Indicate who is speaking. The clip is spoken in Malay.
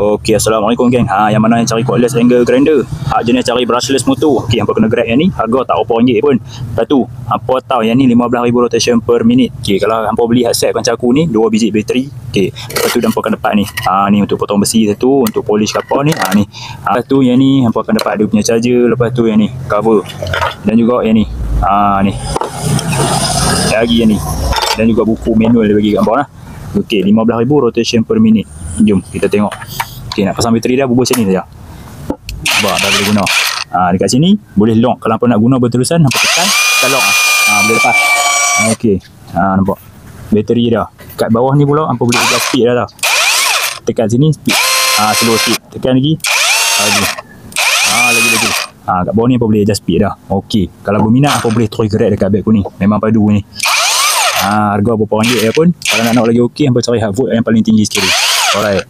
Speaker 1: Okey, Assalamualaikum geng. Yang mana yang cari cordless angle grinder? Jenis cari brushless motor. Okey, hampa kena grab yang ni. Harga tak berapa ringgit pun. Lepas tu, hampa tahu yang ni 15,000 rotation per minit. Okey, kalau hampa beli headset macam aku ni, 2 biji bateri. Okey, lepas tu hampa akan dapat ni. Ni untuk potong besi satu, untuk polish kapal ni. Ni. Lepas tu yang ni hampa akan dapat dia punya charger, lepas tu yang ni cover. Dan juga yang ni. Ni. Lagi yang ni. Dan juga buku manual dia bagi kat hampa lah. Okey, 15,000 rotation per minit. Jom kita tengok. Okey, nak pasang bateri dah, bubuh sini saja. Nampak, dah boleh guna. Dekat sini boleh lock. Kalau hampa nak guna berterusan, hampa tekan, kita lock. Boleh lepas. Okey. Nampak. Bateri dah. Kat bawah ni pula hampa boleh adjust speed dah tau. Tekan sini speed. Slow speed. Tekan lagi. Lagi. Lagi. Kat bawah ni hampa boleh adjust speed dah. Okey. Kalau berminat hampa boleh terus gerak dekat beg aku ni. Memang padu ni. Harga berapa ringgit ya pun. Kalau nak lagi okey, hampa cari hard volt yang paling tinggi sekali. Alright.